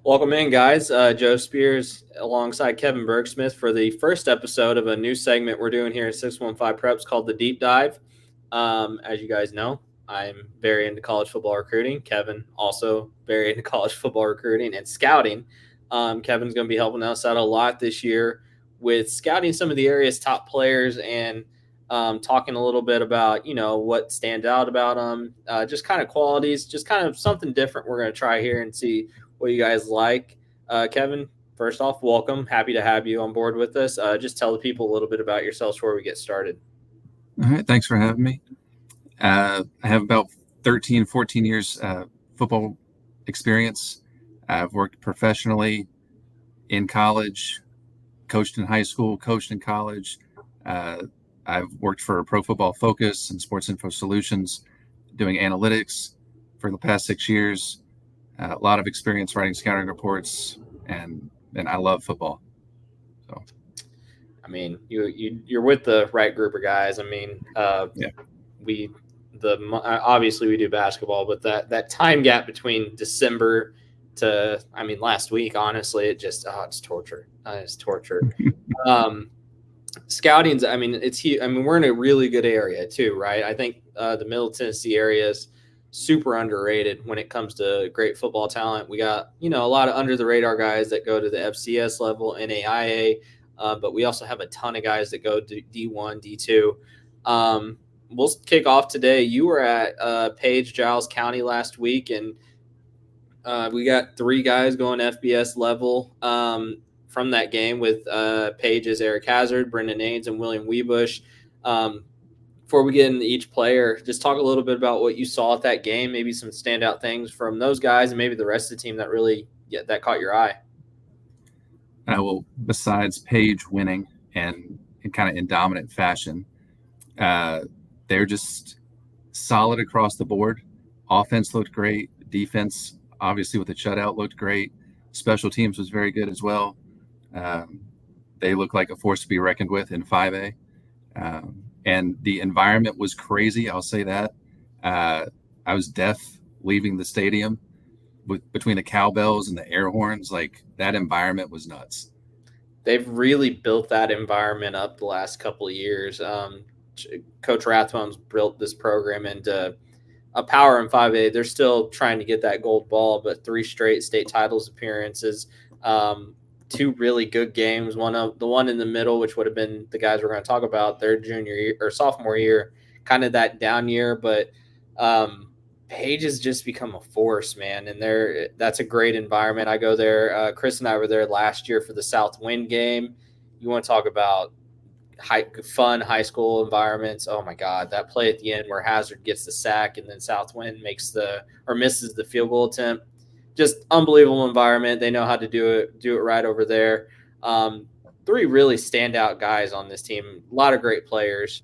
Welcome in, guys. Joe Spears alongside Kevin Bergsmith for the first episode of a new segment we're doing here at 615 Preps called The Deep Dive. As you guys know, I'm very into college football recruiting. Kevin also very into college football recruiting and scouting. Kevin's going to be helping us out a lot this year with scouting some of the area's top players and talking a little bit about, what stands out about them, just kind of qualities, just kind of something different we're going to try here and see what you guys like. Kevin, first off, welcome. Happy to have you on board with us. Just tell the people a little bit about yourselves before we get started. All right. Thanks for having me. I have about 13, 14 years football experience. I've worked professionally in college, coached in high school, coached in college. I've worked for Pro Football Focus and Sports Info Solutions doing analytics for the past 6 years. A lot of experience writing scouting reports, and I love football. So, I mean, you're with the right group of guys. I mean, obviously we do basketball, but that time gap between December to last week, honestly, it's torture. It's torture. Scouting's, it's huge. We're in a really good area too, right? I think the Middle Tennessee area is super underrated when it comes to great football talent. We got, a lot of under the radar guys that go to the FCS level, NAIA, but we also have a ton of guys that go to D1, D2. We'll kick off today. You were at Page, Giles County last week, and we got 3 guys going FBS level from that game with Page's Eric Hazzard, Brenden Anes, and William Wiebush. Before we get into each player, just talk a little bit about what you saw at that game, maybe some standout things from those guys and maybe the rest of the team that really that caught your eye. Well, besides Page winning and in kind of in dominant fashion, they're just solid across the board. Offense looked great. Defense, obviously with the shutout, looked great. Special teams was very good as well. They look like a force to be reckoned with in 5A. And the environment was crazy. I'll say that. I was deaf leaving the stadium between the cowbells and the air horns. Like, that environment was nuts. They've really built that environment up the last couple of years. Coach Rathbone's built this program into a power in 5A. They're still trying to get that gold ball, but 3 straight state titles appearances. 2 really good games. The one in the middle, which would have been the guys we're going to talk about, their junior year or sophomore year, kind of that down year. But Page has just become a force, man. And that's a great environment. I go there. Chris and I were there last year for the Southwind game. You want to talk about fun high school environments? Oh my God, that play at the end where Hazzard gets the sack and then Southwind misses the field goal attempt. Just unbelievable environment. They know how to do it right over there. 3 really standout guys on this team. A lot of great players.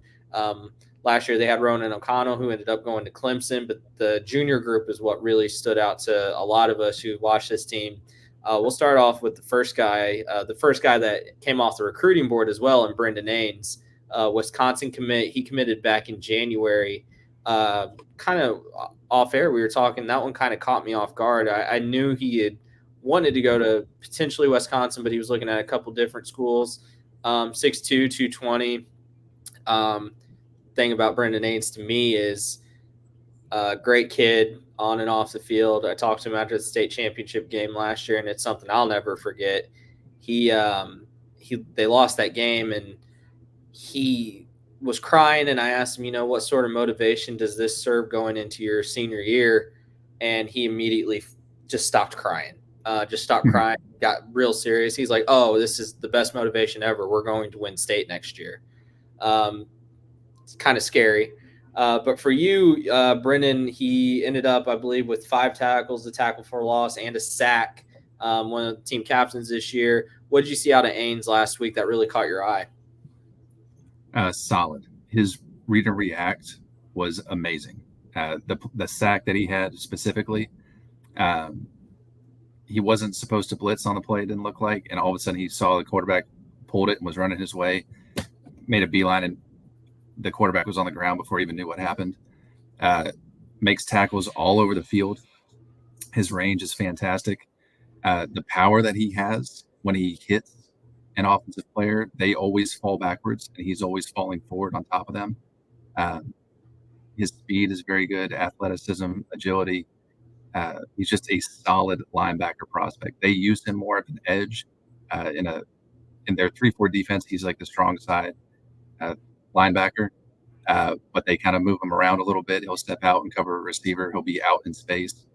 Last year they had Ronan O'Connell, who ended up going to Clemson, but the junior group is what really stood out to a lot of us who watched this team. We'll start off with the first guy that came off the recruiting board as well, and Brenden Anes, Wisconsin commit. He committed back in January. Kind of off air, we were talking, that one kind of caught me off guard. I knew he had wanted to go to potentially Wisconsin, but he was looking at a couple different schools. 6'2", 220. Thing about Brenden Anes to me is a great kid on and off the field. I talked to him after the state championship game last year, and it's something I'll never forget. They lost that game, and he was crying, and I asked him, what sort of motivation does this serve going into your senior year? And he immediately just stopped crying, crying, got real serious. He's like, oh, this is the best motivation ever. We're going to win state next year. It's kind of scary. But for you, Brenden, he ended up, I believe, with 5 tackles, a tackle for loss, and a sack, one of the team captains this year. What did you see out of Anes last week that really caught your eye? Solid. His read and react was amazing. The sack that he had specifically, he wasn't supposed to blitz on the play, it didn't look like, and all of a sudden he saw the quarterback, pulled it and was running his way, made a beeline, and the quarterback was on the ground before he even knew what happened. Makes tackles all over the field. His range is fantastic. The power that he has when he hits an offensive player, they always fall backwards, and he's always falling forward on top of them. Uh, his speed is very good, athleticism, agility. He's just a solid linebacker prospect. They use him more of an edge in their 3-4 defense. He's like the strong side uh, linebacker, but they kind of move him around a little bit. He'll step out and cover a receiver. He'll be out in space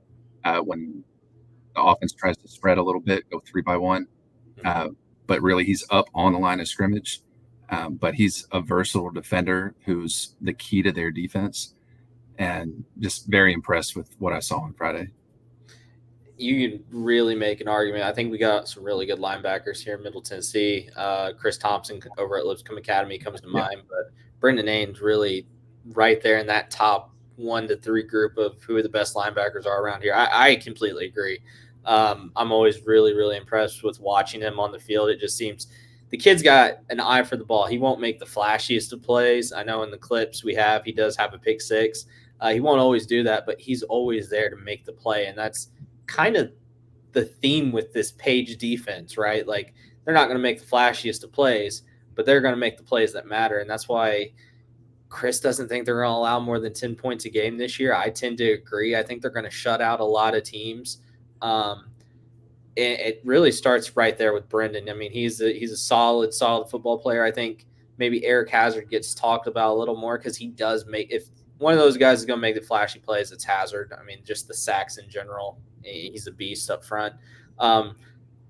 when the offense tries to spread a little bit, go 3-by-1. But really, he's up on the line of scrimmage. But he's a versatile defender who's the key to their defense, and just very impressed with what I saw on Friday. You can really make an argument. I think we got some really good linebackers here in Middle Tennessee. Chris Thompson over at Lipscomb Academy comes to mind, but Brenden Anes really right there in that top 1 to 3 group of who the best linebackers are around here. I completely agree. I'm always really, really impressed with watching him on the field. It just seems the kid's got an eye for the ball. He won't make the flashiest of plays. I know in the clips he does have a pick six. He won't always do that, but he's always there to make the play, and that's kind of the theme with this Page defense, right? Like, they're not going to make the flashiest of plays, but they're going to make the plays that matter. And that's why Chris doesn't think they're going to allow more than 10 points a game this year. I tend to agree. I think they're going to shut out a lot of teams. It really starts right there with Brenden. I mean, he's a solid football player. I think maybe Eric Hazzard gets talked about a little more because he does make – if one of those guys is going to make the flashy plays, it's Hazzard. I mean, just the sacks in general. He's a beast up front.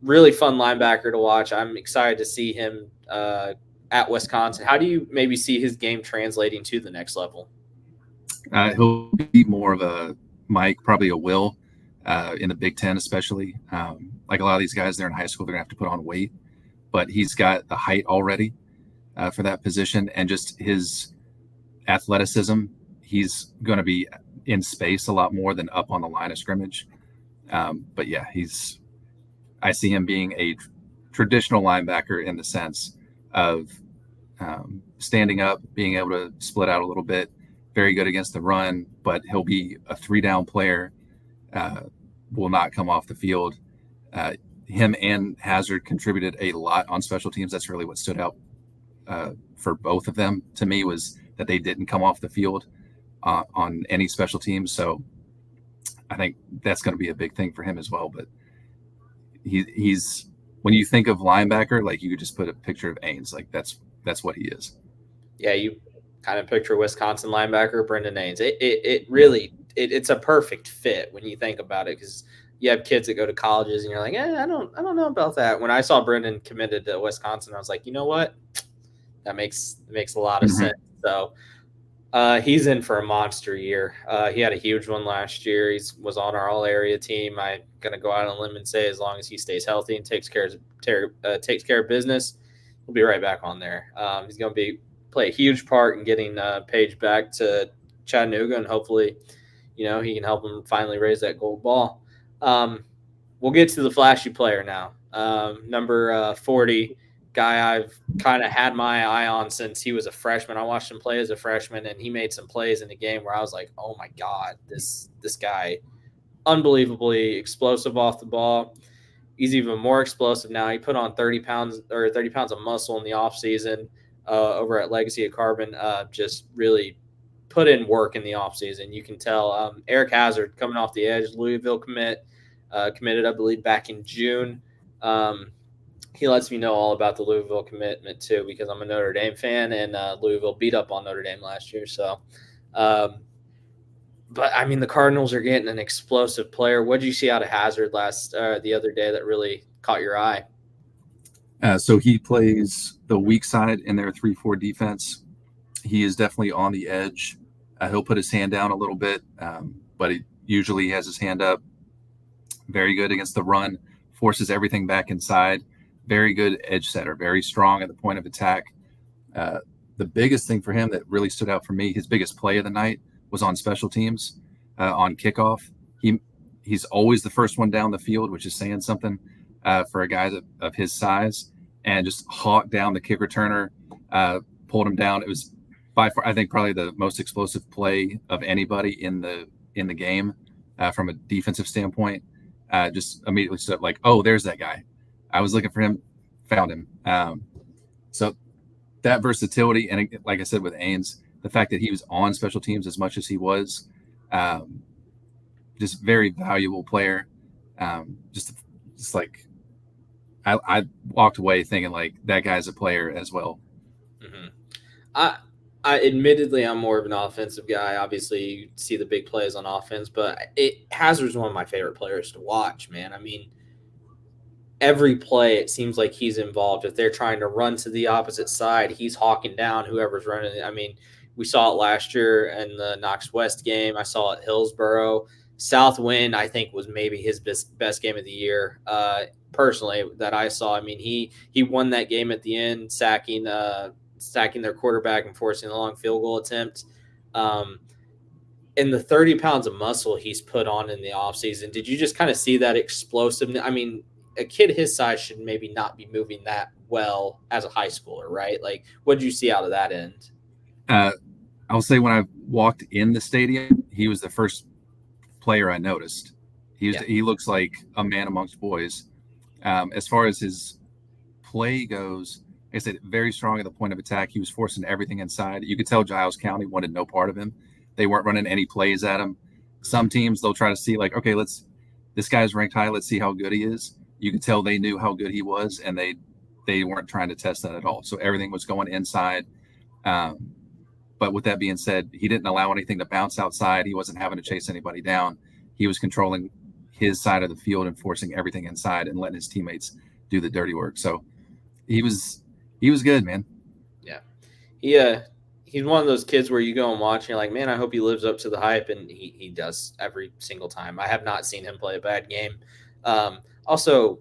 Really fun linebacker to watch. I'm excited to see him at Wisconsin. How do you maybe see his game translating to the next level? He'll be more of a Mike, probably a Will in the Big Ten, especially. Like a lot of these guys, they're in high school, they're going to have to put on weight. But he's got the height already for that position, and just his athleticism. He's going to be in space a lot more than up on the line of scrimmage. But yeah, I see him being a traditional linebacker in the sense of standing up, being able to split out a little bit, very good against the run, but he'll be a 3-down player, will not come off the field. Him and Hazzard contributed a lot on special teams. That's really what stood out for both of them to me, was that they didn't come off the field on any special teams. So I think that's going to be a big thing for him as well. But he's when you think of linebacker, like, you could just put a picture of Anes. Like, that's what he is. Yeah, you kind of picture Wisconsin linebacker Brenden Anes. It really it's a perfect fit when you think about it, because you have kids that go to colleges and you're like, I don't know about that. When I saw Brenden committed to Wisconsin, I was like, you know what, that makes a lot of sense. So he's in for a monster year. He had a huge one last year. He was on our all-area team. I'm going to go out on a limb and say, as long as he stays healthy and takes care of business, he'll be right back on there. He's going to play a huge part in getting Page back to Chattanooga, and hopefully, he can help him finally raise that gold ball. We'll get to the flashy player now. Number 40. Guy I've kind of had my eye on since he was a freshman. I watched him play as a freshman, and he made some plays in the game where I was like, oh my God, this guy, unbelievably explosive off the ball. He's even more explosive now. He put on 30 pounds of muscle in the offseason over at Legacy of Carbon. Just really put in work in the offseason. You can tell. Eric Hazzard coming off the edge, Louisville committed, I believe, back in June. He lets me know all about the Louisville commitment too, because I'm a Notre Dame fan, and Louisville beat up on Notre Dame last year. So, but I mean, the Cardinals are getting an explosive player. What did you see out of Hazzard the other day that really caught your eye? So he plays the weak side in their 3-4 defense. He is definitely on the edge. He'll put his hand down a little bit, but he usually has his hand up. Very good against the run, forces everything back inside. Very good edge setter, very strong at the point of attack. The biggest thing for him that really stood out for me, his biggest play of the night, was on special teams, on kickoff. He's always the first one down the field, which is saying something for a guy of his size, and just hawked down the kick returner, pulled him down. It was by far, I think, probably the most explosive play of anybody in the game from a defensive standpoint. just immediately stood up like, oh, there's that guy. I was looking for him, found him. So that versatility, and like I said with Anes, the fact that he was on special teams as much as he was, just very valuable player. Just like I walked away thinking like that guy's a player as well. Mm-hmm. I admittedly I'm more of an offensive guy. Obviously, you see the big plays on offense, but Hazzard's one of my favorite players to watch, man. I mean, every play it seems like he's involved. If they're trying to run to the opposite side, he's hawking down whoever's running. I mean, we saw it last year in the Knox West game. I saw it at Hillsboro. Southwind, I think, was maybe his best game of the year. Personally, that I saw. I mean, he won that game at the end, sacking their quarterback and forcing a long field goal attempt. And the 30 pounds of muscle he's put on in the offseason, did you just kind of see that explosiveness? I mean, a kid his size should maybe not be moving that well as a high schooler, right? Like, what did you see out of that end? I'll say when I walked in the stadium, he was the first player I noticed. He looks like a man amongst boys. As far as his play goes, like I said, very strong at the point of attack. He was forcing everything inside. You could tell Giles County wanted no part of him. They weren't running any plays at him. Some teams, they'll try to see like, okay, this guy's ranked high. Let's see how good he is. You could tell they knew how good he was, and they weren't trying to test that at all. So everything was going inside. But with that being said, he didn't allow anything to bounce outside. He wasn't having to chase anybody down. He was controlling his side of the field and forcing everything inside and letting his teammates do the dirty work. So he was good, man. Yeah. He's one of those kids where you go and watch and you're like, man, I hope he lives up to the hype, and he does every single time. I have not seen him play a bad game. Also,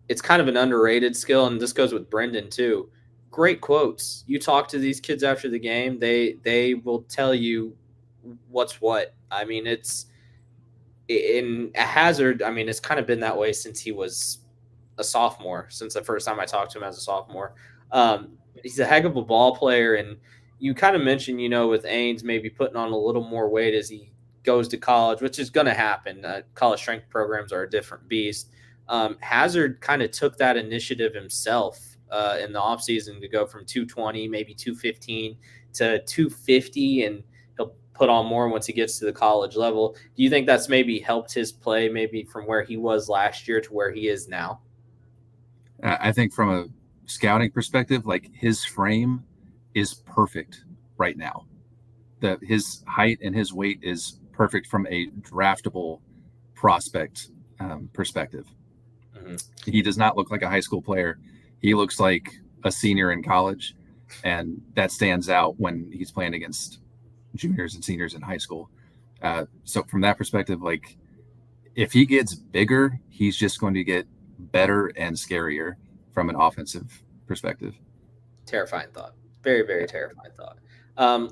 it's kind of an underrated skill, and this goes with Brenden too. Great quotes. You talk to these kids after the game, they will tell you what's what. I mean, it's in a Hazzard. I mean, it's kind of been that way since he was a sophomore, since the first time I talked to him as a sophomore. He's a heck of a ball player, and you kind of mentioned, with Anes maybe putting on a little more weight as he goes to college, which is going to happen. College strength programs are a different beast. Hazzard kind of took that initiative himself in the offseason to go from 220, maybe 215 to 250, and he'll put on more once he gets to the college level. Do you think that's maybe helped his play maybe from where he was last year to where he is now? I think from a scouting perspective, like his frame is perfect right now. His height and his weight is perfect from a draftable prospect perspective. Mm-hmm. He does not look like a high school player. He looks like a senior in college, and that stands out when he's playing against juniors and seniors in high school. So from that perspective, like if he gets bigger, he's just going to get better and scarier from an offensive perspective. Terrifying thought. Very, very terrifying thought.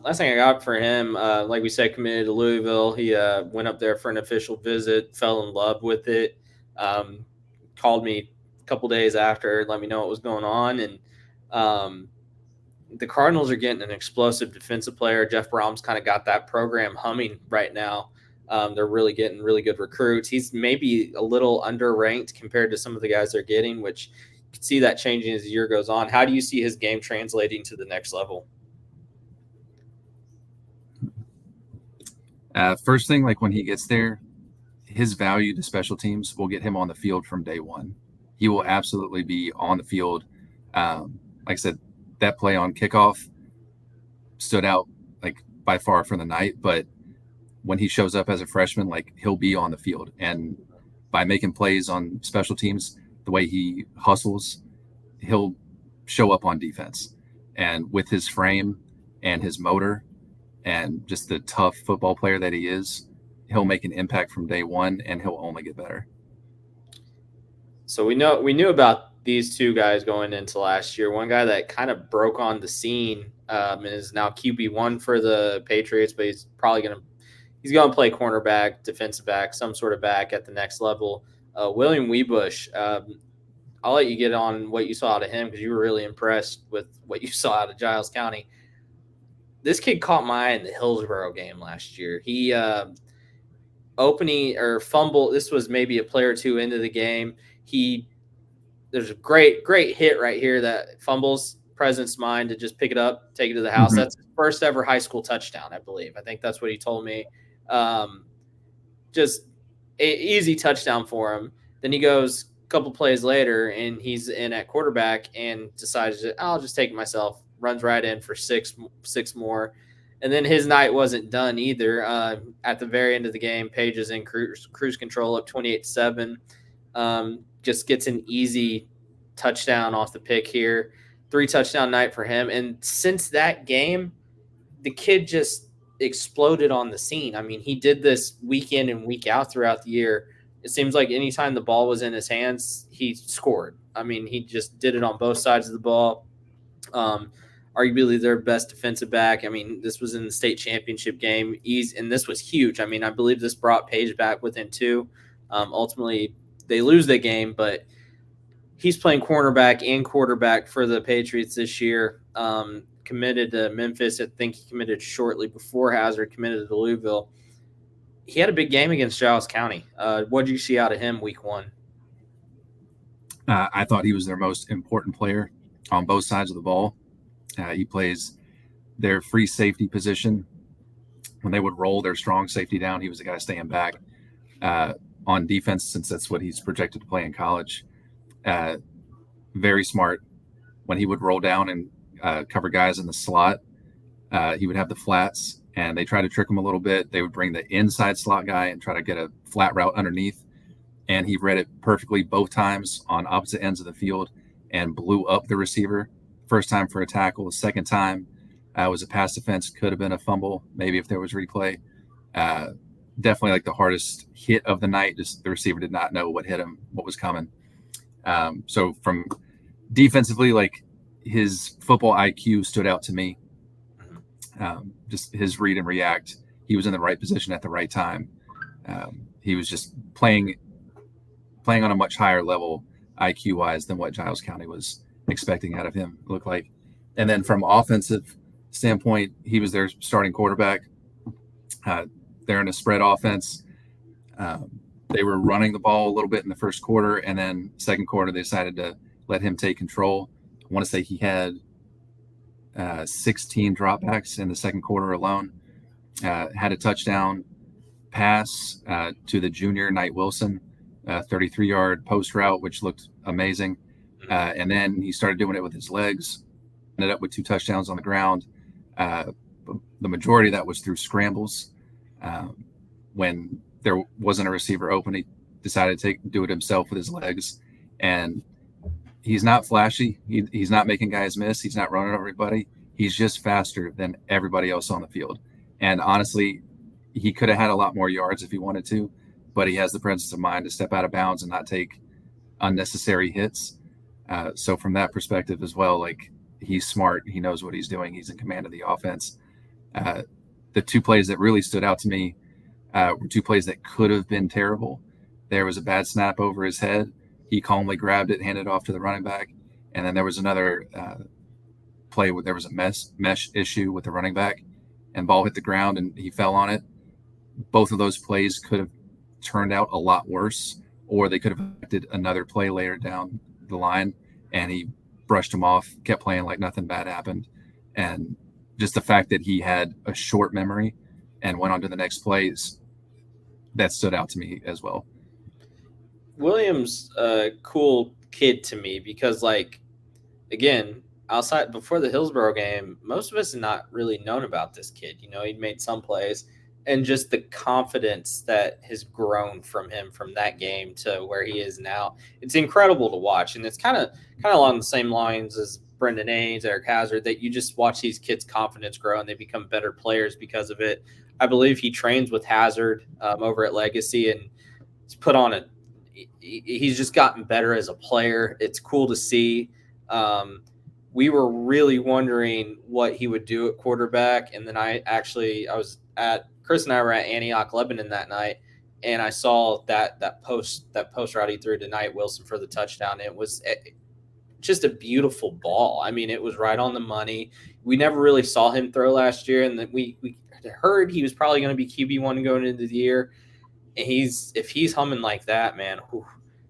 Last thing I got for him, like we said, committed to Louisville. He went up there for an official visit, fell in love with it, called me a couple days after, let me know what was going on. And the Cardinals are getting an explosive defensive player. Jeff Brom's kind of got that program humming right now. They're really getting really good recruits. He's maybe a little underranked compared to some of the guys they're getting, which you can see that changing as the year goes on. How do you see his game translating to the next level? First thing, like when he gets there, his value to special teams will get him on the field from day one. He will absolutely be on the field. Like I said, that play on kickoff stood out like by far for the night, but when he shows up as a freshman, like he'll be on the field, and by making plays on special teams, the way he hustles, he'll show up on defense. And with his frame and his motor and just the tough football player that he is, he'll make an impact from day one, and he'll only get better. So we knew about these two guys going into last year. One guy that kind of broke on the scene and is now QB1 for the Patriots, but he's probably going to play cornerback, defensive back, some sort of back at the next level. William Wiebush, I'll let you get on what you saw out of him because you were really impressed with what you saw out of Giles County. This kid caught my eye in the Hillsboro game last year. He opening or fumble. This was maybe a play or two into the game. There's a great hit right here that fumbles President's mind to just pick it up, take it to the house. Mm-hmm. That's his first ever high school touchdown, I believe. I think that's what he told me. Just easy touchdown for him. Then he goes a couple plays later and he's in at quarterback and decides that I'll just take it myself. Runs right in for six more. And then his night wasn't done either. At the very end of the game, Page is in cruise control up 28-7. Just gets an easy touchdown off the pick here. 3 touchdown night for him. And since that game, the kid just exploded on the scene. I mean, he did this week in and week out throughout the year. It seems like anytime the ball was in his hands, he scored. I mean, he just did it on both sides of the ball. Arguably their best defensive back. I mean, this was in the state championship game. And this was huge. I mean, I believe this brought Page back within 2. Ultimately, they lose the game, but he's playing cornerback and quarterback for the Patriots this year. Committed to Memphis. I think he committed shortly before Hazzard committed to Louisville. He had a big game against Giles County. What did you see out of him week 1? I thought he was their most important player on both sides of the ball. He plays their free safety position. When they would roll their strong safety down, he was the guy staying back on defense, since that's what he's projected to play in college. Very smart. When he would roll down and cover guys in the slot, he would have the flats, and they try to trick him a little bit. They would bring the inside slot guy and try to get a flat route underneath, and he read it perfectly both times on opposite ends of the field and blew up the receiver. First time for a tackle. The second time was a pass defense. Could have been a fumble, maybe if there was replay. Definitely like the hardest hit of the night. Just the receiver did not know what hit him, what was coming. So from defensively, like his football IQ stood out to me. Just his read and react. He was in the right position at the right time. He was just playing on a much higher level IQ wise than what Giles County was expecting out of him, looked like. And then from offensive standpoint, he was their starting quarterback. They're in a spread offense. They were running the ball a little bit in the first quarter, and then second quarter they decided to let him take control. I want to say he had 16 dropbacks in the second quarter alone. Had a touchdown pass to the junior Knight Wilson, 33-yard post route, which looked amazing. And then he started doing it with his legs. Ended up with 2 touchdowns on the ground. The majority of that was through scrambles. When there wasn't a receiver open, he decided to do it himself with his legs. And he's not flashy. He's not making guys miss. He's not running over everybody. He's just faster than everybody else on the field. And honestly, he could have had a lot more yards if he wanted to, but he has the presence of mind to step out of bounds and not take unnecessary hits. So from that perspective as well, like he's smart. He knows what he's doing. He's in command of the offense. The 2 plays that really stood out to me were 2 plays that could have been terrible. There was a bad snap over his head. He calmly grabbed it, handed it off to the running back. And then there was another play where there was a mesh issue with the running back, and ball hit the ground and he fell on it. Both of those plays could have turned out a lot worse, or they could have affected another play later down the line, and he brushed him off, kept playing like nothing bad happened. And just the fact that he had a short memory and went on to the next plays, that stood out to me as well. William's a cool kid to me because, like, again, outside before the Hillsborough game, most of us had not really known about this kid. You know, he'd made some plays, and just the confidence that has grown from him from that game to where he is now. It's incredible to watch. And it's kind of along the same lines as Brenden Anes, Eric Hazzard, that you just watch these kids' confidence grow and they become better players because of it. I believe he trains with Hazzard over at Legacy, and he's just gotten better as a player. It's cool to see. We were really wondering what he would do at quarterback. And then Chris and I were at Antioch, Lebanon that night, and I saw that post route he threw to Knight Wilson for the touchdown. It was just a beautiful ball. I mean, it was right on the money. We never really saw him throw last year, and then we heard he was probably going to be QB1 going into the year. if he's humming like that, man, whew,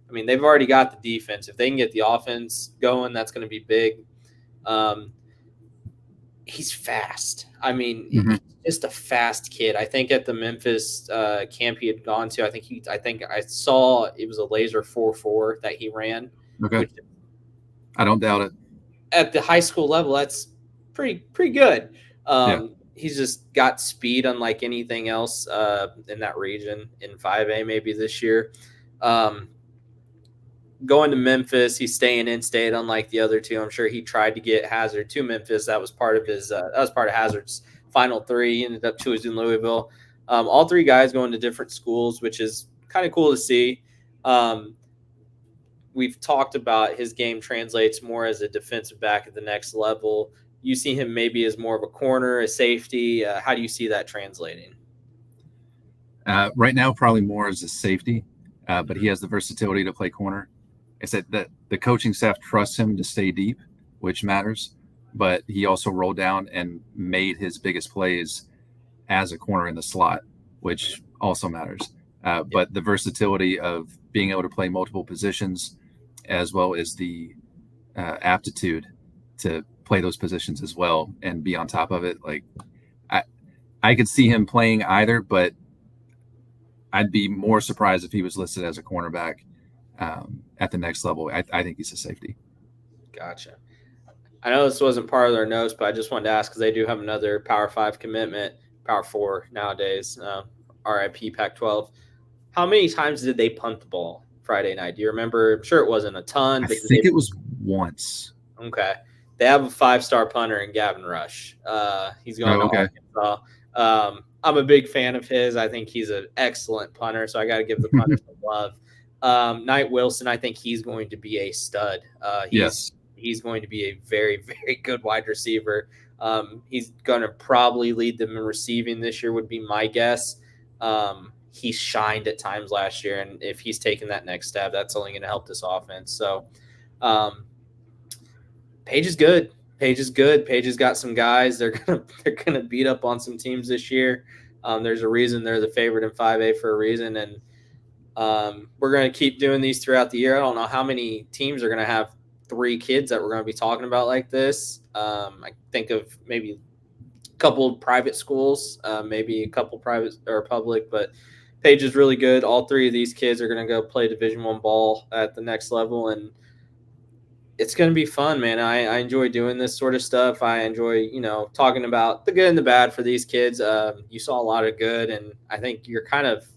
I mean, they've already got the defense. If they can get the offense going, that's going to be big. He's fast. I mean, he's just a fast kid. I think at the Memphis camp he had gone to, I think I saw it was a laser 4.4 that he ran. Okay. I don't doubt it. At the high school level, that's pretty good. He's just got speed unlike anything else in that region in 5A maybe this year. Going to Memphis, he's staying in state, unlike the other two. I'm sure he tried to get Hazzard to Memphis. That was part of Hazzard's final three. He ended up choosing Louisville. All three guys going to different schools, which is kind of cool to see. We've talked about his game translates more as a defensive back at the next level. You see him maybe as more of a corner, a safety. How do you see that translating? Right now, probably more as a safety, but he has the versatility to play corner. I said that the coaching staff trusts him to stay deep, which matters, but he also rolled down and made his biggest plays as a corner in the slot, which also matters. But the versatility of being able to play multiple positions, as well as the aptitude to play those positions as well and be on top of it. Like I could see him playing either, but I'd be more surprised if he was listed as a cornerback at the next level. I think he's a safety. Gotcha. I know this wasn't part of their notes, but I just wanted to ask because they do have another Power 5 commitment, Power 4 nowadays, RIP Pac-12. How many times did they punt the ball Friday night? Do you remember? I'm sure it wasn't a ton. I think it was once. Okay. They have a 5-star punter in Gavin Rush. He's going to Arkansas. I'm a big fan of his. I think he's an excellent punter, so I got to give the punter some love. Knight Wilson, I think he's going to be a stud. He's going to be a very, very good wide receiver. He's going to probably lead them in receiving this year would be my guess. He shined at times last year, and if he's taking that next step, that's only going to help this offense. So Page is good. Page has got some guys. They're gonna beat up on some teams this year. There's a reason they're the favorite in 5A for a reason, and we're gonna keep doing these throughout the year. I don't know how many teams are gonna have 3 kids that we're gonna be talking about like this. I think of maybe a couple of private schools, maybe a couple private or public, but Page is really good. All 3 of these kids are gonna go play Division I ball at the next level, and it's going to be fun, man. I enjoy doing this sort of stuff. I enjoy, talking about the good and the bad for these kids. You saw a lot of good, and I think you're kind of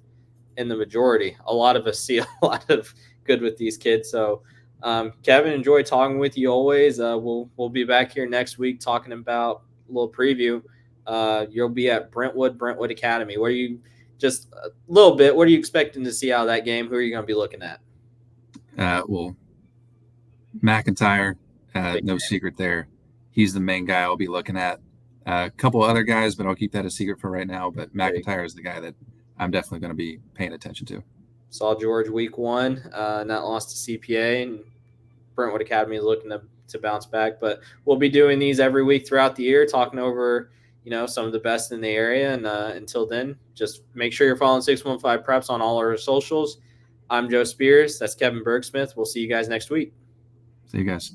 in the majority. A lot of us see a lot of good with these kids. So, Kevin, enjoy talking with you always. We'll be back here next week talking about a little preview. You'll be at Brentwood Academy. What are you just a little bit? What are you expecting to see out of that game? Who are you going to be looking at? Well, McIntyre, no secret there. He's the main guy I'll be looking at. A couple other guys, but I'll keep that a secret for right now. But McIntyre is the guy that I'm definitely going to be paying attention to. Saw George week 1, not lost to CPA, and Brentwood Academy is looking to bounce back. But we'll be doing these every week throughout the year, talking over some of the best in the area. And until then, just make sure you're following 615 Preps on all our socials. I'm Joe Spears. That's Kevin Bergsmith. We'll see you guys next week. See you guys.